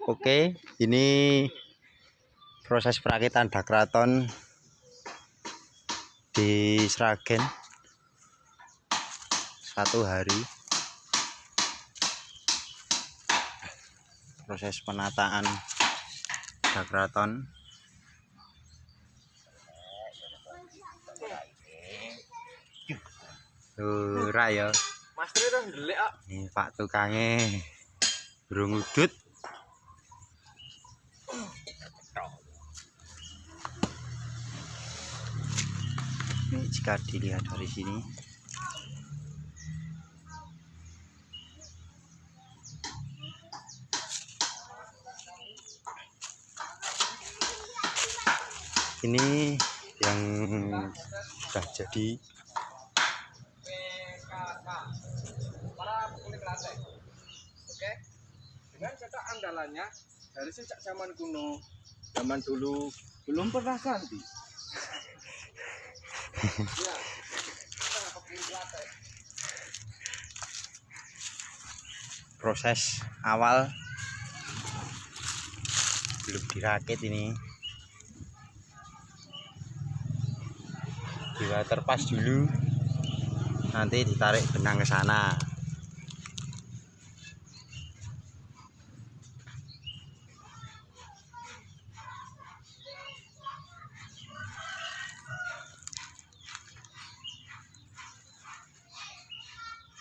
Oke, ini proses perakitan dak keraton di Sragen 1 hari. Proses penataan dak keraton. Ora ya. Mas Tri dong ndelik kok. Ini Pak tukange burung udut. Ini jika dilihat dari sini, ini yang sudah jadi. Oke. Dengan cetak andalannya dari sejak zaman kuno, zaman dulu belum pernah ganti. Ya. Proses awal belum dirakit ini, terpas dulu, nanti ditarik benang ke sana.